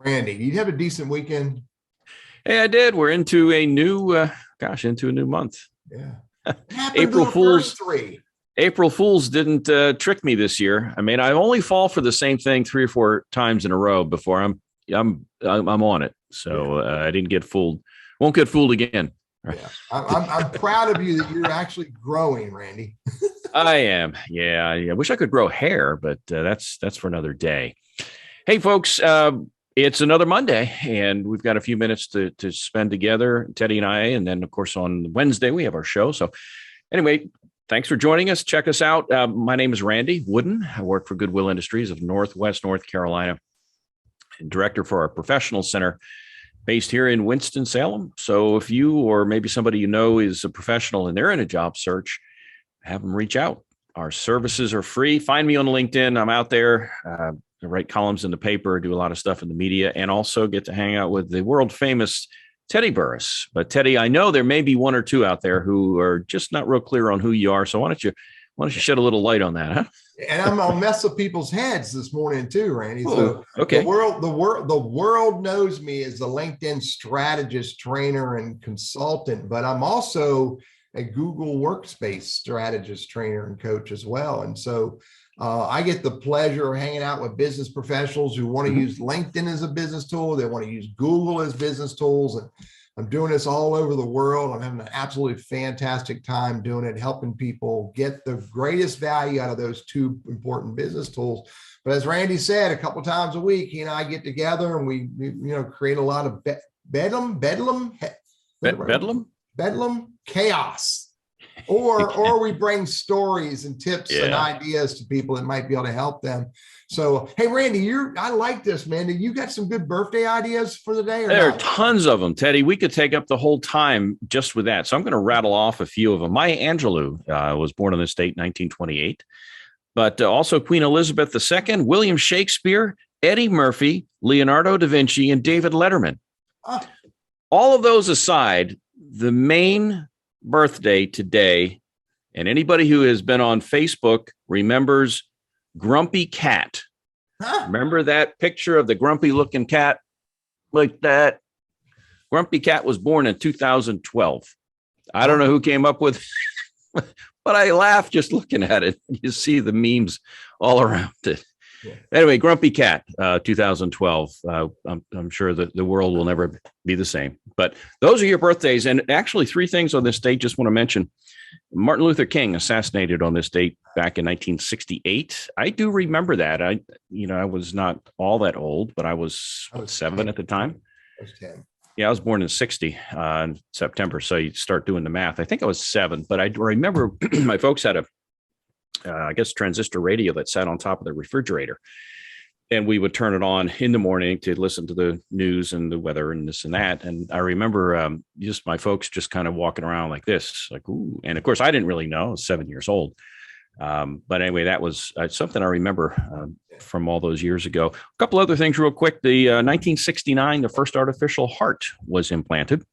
Randy, you have a decent weekend? Hey, I did. We're into a new, into a new month. Yeah. April Fools. April Fools didn't trick me this year. I mean, I only fall for the same thing 3 or 4 times in a row before I'm on it. So I didn't get fooled. Won't get fooled again. Yeah. I'm proud of you that you're actually growing, Randy. I am. Yeah. I wish I could grow hair, but that's for another day. Hey, folks, it's another Monday, and we've got a few minutes to spend together, Teddy and I. And then, of course, on Wednesday, we have our show. So anyway, thanks for joining us. Check us out. My name is Randy Wooden. I work for Goodwill Industries of Northwest North Carolina, and director for our professional center based here in Winston-Salem. So if you or maybe somebody you know is a professional and they're in a job search, have them reach out. Our services are free. Find me on LinkedIn. I'm out there. I write columns in the paper, do a lot of stuff in the media, and also get to hang out with the world famous Teddy Burriss. But Teddy, I know there may be one or two out there who are just not real clear on who you are. So why don't you shed a little light on that, huh? And I'm gonna mess with people's heads this morning too, Randy. Ooh, so okay. The world knows me as the LinkedIn strategist, trainer, and consultant, but I'm also a Google Workspace strategist, trainer, and coach as well. And so I get the pleasure of hanging out with business professionals who want to use LinkedIn as a business tool. They want to use Google as business tools. And I'm doing this all over the world. I'm having an absolutely fantastic time doing it, helping people get the greatest value out of those two important business tools. But as Randy said, a couple of times a week, he and I get together and we create a lot of bedlam chaos. Or we bring stories and tips and ideas to people that might be able to help them. So, hey, Randy, I like this, man. You got some good birthday ideas for the day? There are tons of them, Teddy. We could take up the whole time just with that. So I'm going to rattle off a few of them. Maya Angelou was born in this state in 1928, but also Queen Elizabeth II, William Shakespeare, Eddie Murphy, Leonardo da Vinci, and David Letterman. All of those aside, the main birthday today, and anybody who has been on Facebook remembers Grumpy Cat. Remember that picture of the grumpy looking cat like that? Grumpy Cat was born in 2012. I don't know who came up with but I laugh just looking at it. You see the memes all around it. Anyway, Grumpy Cat, 2012. I'm sure that the world will never be the same. But those are your birthdays. And actually, 3 things on this date. Just want to mention Martin Luther King assassinated on this date back in 1968. I do remember that. I was not all that old, but I was 7 at the time. I was 10. Yeah, I was born in 60 in September. So you start doing the math. I think I was 7, but I remember my folks had a transistor radio that sat on top of the refrigerator. And we would turn it on in the morning to listen to the news and the weather and this and that. And I remember just my folks just kind of walking around like this, like, ooh. And of course, I didn't really know. I was 7 years old. But anyway, that was something I remember from all those years ago. A couple other things real quick. The 1969, the first artificial heart was implanted.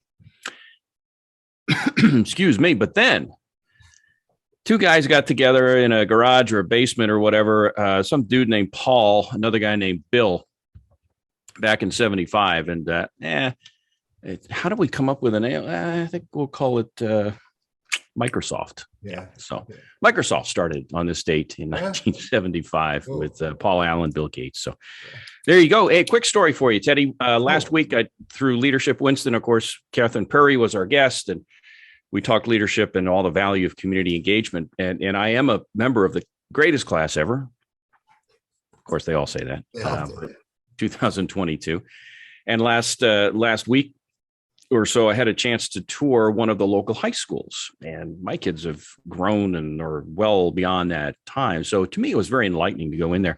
Excuse me. But then 2 guys got together in a garage or a basement or whatever. Some dude named Paul, another guy named Bill, back in 75. And how do we come up with a name? I think we'll call it Microsoft. Yeah. So Microsoft started on this date in 1975 with Paul Allen, Bill Gates. So there you go. Hey, quick story for you, Teddy. Last week, through Leadership Winston, of course, Catherine Perry was our guest, and we talked leadership and all the value of community engagement. And I am a member of the greatest class ever. Of course, they all say that. 2022. And last week or so, I had a chance to tour one of the local high schools. And my kids have grown and are well beyond that time. So to me, it was very enlightening to go in there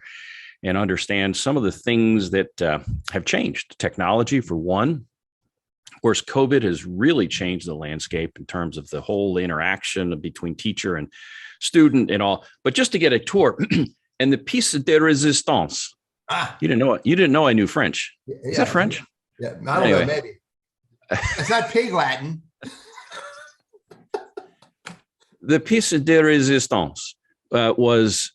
and understand some of the things that have changed. Technology, for one. Of course, COVID has really changed the landscape in terms of the whole interaction between teacher and student and all. But just to get a tour and the piece de résistance. You didn't know I knew French. Is that French? Yeah, I don't know, maybe. It's not pig Latin. The piece de résistance was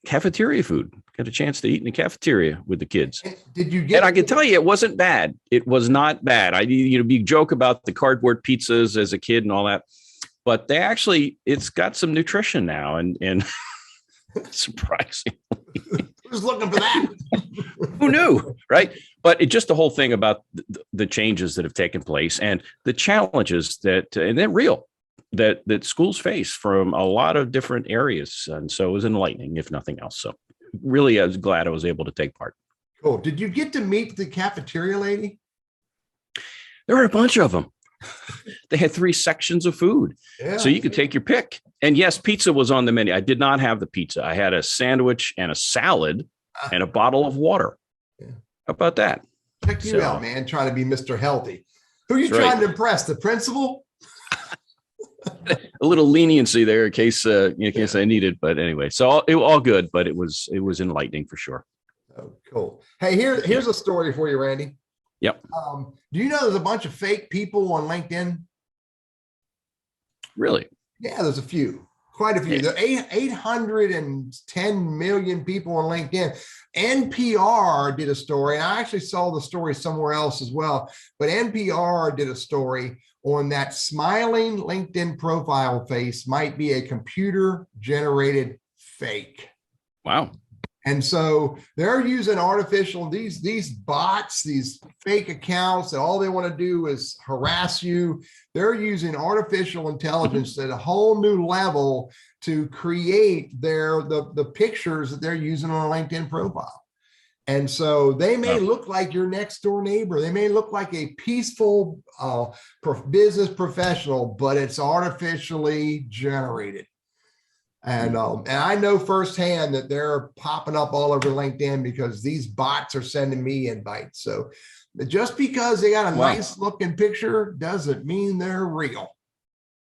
cafeteria food, got a chance to eat in the cafeteria with the kids. Did you get? And I can tell you, it wasn't bad. It was not bad. You joke about the cardboard pizzas as a kid and all that, but it's got some nutrition now, and surprising. Who's looking for that? Who knew, right? But just the whole thing about the changes that have taken place and the challenges and they're real, that schools face from a lot of different areas. And so it was enlightening, if nothing else. So really, I was glad I was able to take part. Cool. Did you get to meet the cafeteria lady? There were a bunch of them. They had 3 sections of food. Yeah. So you could take your pick. And yes, pizza was on the menu. I did not have the pizza. I had a sandwich and a salad and a bottle of water. Yeah. How about that? Check you out, man. Trying to be Mr. Healthy. Who are you trying to impress? The principal? A little leniency there in case I needed. But anyway, so all good. But it was enlightening for sure. Oh, cool. Hey, here's a story for you, Randy. Yep. Do you know there's a bunch of fake people on LinkedIn? Really? Yeah, there's a few. Quite a few. There are 810 million people on LinkedIn. NPR did a story, and I actually saw the story somewhere else as well, but NPR did a story on that smiling LinkedIn profile face might be a computer-generated fake. Wow. And so they're using these bots, these fake accounts that all they want to do is harass you. They're using artificial intelligence at a whole new level to create the pictures that they're using on a LinkedIn profile. And so they may look like your next door neighbor. They may look like a peaceful business professional, but it's artificially generated. And I know firsthand that they're popping up all over LinkedIn because these bots are sending me invites. So just because they got a nice looking picture doesn't mean they're real.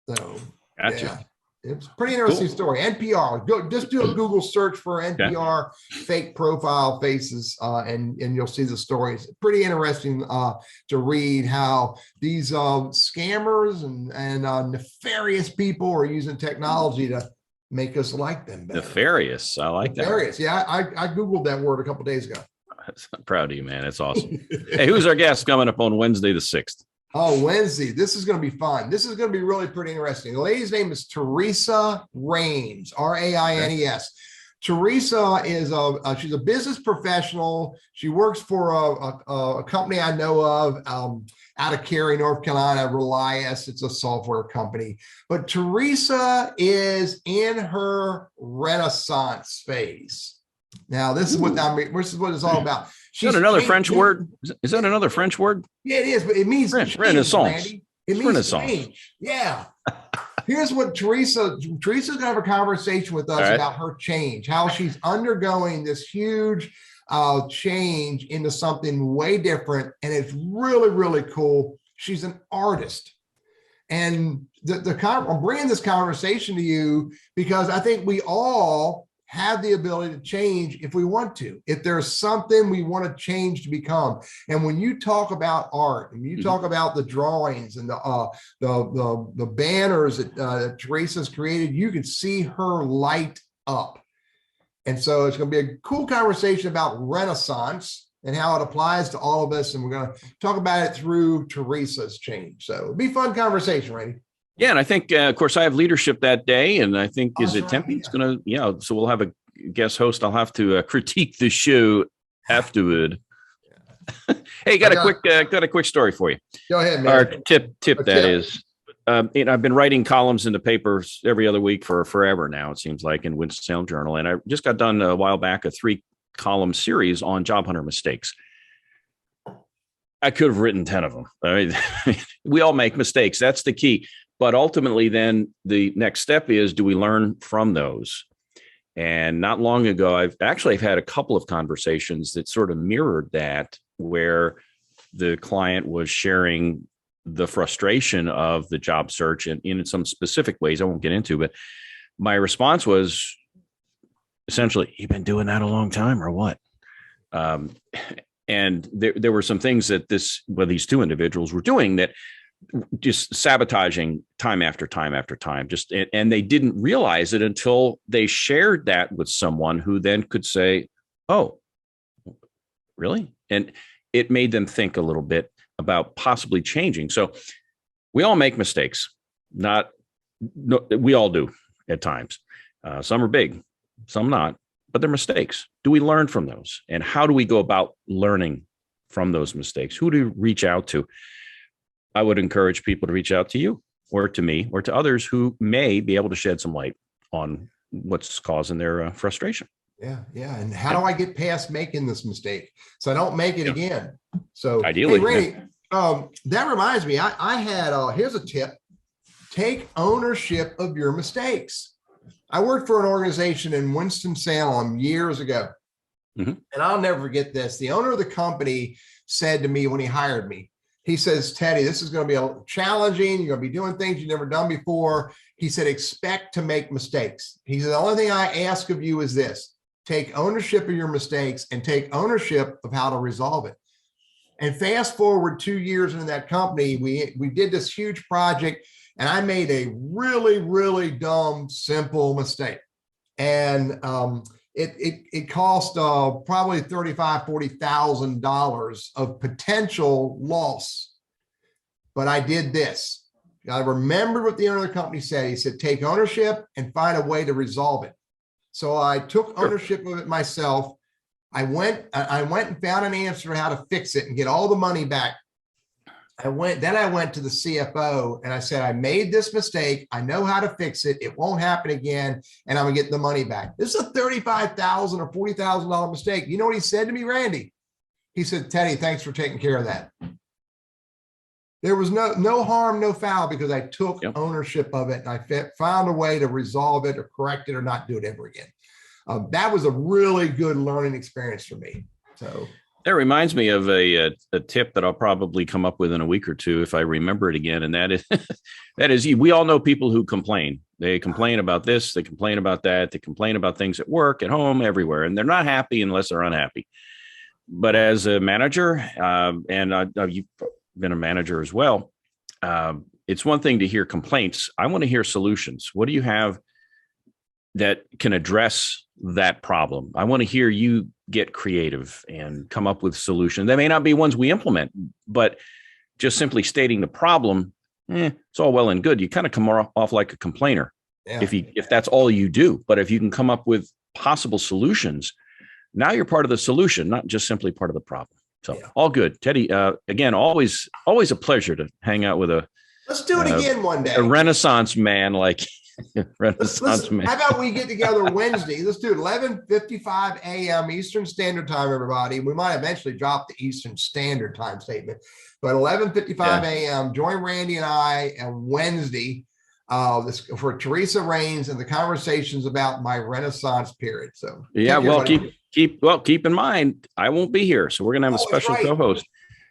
So gotcha. Yeah, it's a pretty interesting story. NPR, just do a Google search for NPR fake profile faces and you'll see the stories. Pretty interesting to read how these scammers and nefarious people are using technology to make us like them better. Nefarious. I like that. Nefarious. Yeah, I Googled that word a couple of days ago. I'm proud of you, man. It's awesome. Hey, who's our guest coming up on Wednesday the 6th? Oh, Wednesday. This is going to be fun. This is going to be really pretty interesting. The lady's name is Theresa Raines, Raines. Theresa is she's a business professional. She works for a company I know of out of Cary, North Carolina, Relias. It's a software company. But Theresa is in her renaissance phase. Now, this is what it's all about. Is that another French word? Is that another French word? Yeah, it is, but it means Renaissance. Randy. It means Renaissance. change. Yeah. Here's what Teresa's going to have a conversation with us about her change, how she's undergoing this huge change into something way different. And it's really, really cool. She's an artist. And I'm bringing this conversation to you because I think we all have the ability to change if we want to, if there's something we want to change to become. And when you talk about art and you talk about the drawings and the banners that Teresa's created, you can see her light up. And so it's going to be a cool conversation about Renaissance and how it applies to all of us. And we're going to talk about it through Teresa's change. So it'll be a fun conversation, Randy. Yeah, and I think, of course, I have leadership that day, and I think is it Tempe? It's going to, so we'll have a guest host. I'll have to critique the show afterward. Hey, got a quick story for you. Go ahead, man. Our tip is, I've been writing columns in the papers every other week for forever now. It seems like in Winston Journal, and I just got done a while back a 3-column series on job hunter mistakes. I could have written 10 of them. I mean, we all make mistakes. That's the key. But ultimately, then the next step is, do we learn from those? And not long ago, I've had a couple of conversations that sort of mirrored that, where the client was sharing the frustration of the job search and in some specific ways I won't get into, but my response was essentially, you've been doing that a long time or what? And there were some things that these two individuals were doing that just sabotaging time after time after time, and they didn't realize it until they shared that with someone who then could say, oh, really? And it made them think a little bit about possibly changing. So we all make mistakes. We all do at times. Some are big, some not, but they're mistakes. Do we learn from those? And how do we go about learning from those mistakes? Who do we reach out to? I would encourage people to reach out to you or to me or to others who may be able to shed some light on what's causing their frustration. Yeah. Yeah. And how do I get past making this mistake so I don't make it again? So ideally, hey, Randy, that reminds me, I had, here's a tip. Take ownership of your mistakes. I worked for an organization in Winston-Salem years ago. And I'll never forget this. The owner of the company said to me when he hired me, he says, Teddy, this is going to be challenging. You're going to be doing things you've never done before. He said, expect to make mistakes. He said, the only thing I ask of you is this: take ownership of your mistakes and take ownership of how to resolve it. And fast forward 2 years into that company, we did this huge project, and I made a really, really dumb, simple mistake. And it cost probably $35,000, $40,000 of potential loss. But I did this. I remembered what the owner of the company said. He said, take ownership and find a way to resolve it. So I took ownership of it myself. I went and found an answer how to fix it and get all the money back. Then I went to the CFO and I said, I made this mistake. I know how to fix it. It won't happen again. And I'm gonna get the money back. This is a $35,000 or $40,000 mistake. You know what he said to me, Randy? He said, Teddy, thanks for taking care of that. There was no harm, no foul, because I took ownership of it and I found a way to resolve it or correct it or not do it ever again. That was a really good learning experience for me. So that reminds me of a tip that I'll probably come up with in a week or two if I remember it again. And that is, we all know people who complain. They complain about this, they complain about that, they complain about things at work, at home, everywhere, and they're not happy unless they're unhappy. But as a manager, and you've been a manager as well, it's one thing to hear complaints. I want to hear solutions. What do you have that can address that problem? I want to hear you get creative and come up with solutions. They may not be ones we implement, but just simply stating the problem, it's all well and good. You kind of come off like a complainer if that's all you do. But if you can come up with possible solutions, now you're part of the solution, not just simply part of the problem. So all good. Teddy, again, always a pleasure to hang out with let's do it again one day. A Renaissance man like Renaissance man. How about we get together Wednesday? Let's do it 11:55 a.m. Eastern Standard Time, everybody. We might eventually drop the Eastern Standard Time statement, but 11:55 a.m. Join Randy and I on Wednesday for Theresa Raines and the conversations about my Renaissance period. So keep in mind, I won't be here, so we're gonna have a special co-host,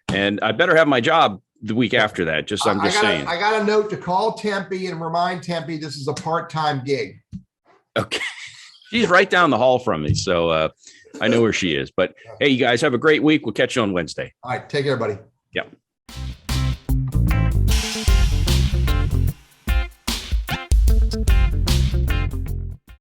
and I better have my job the week after that. I'm just saying. I got a note to call Tempe and remind Tempe this is a part-time gig. Okay. She's right down the hall from me, so I know where she is. But hey, you guys have a great week. We'll catch you on Wednesday. All right. Take care, buddy. Yep.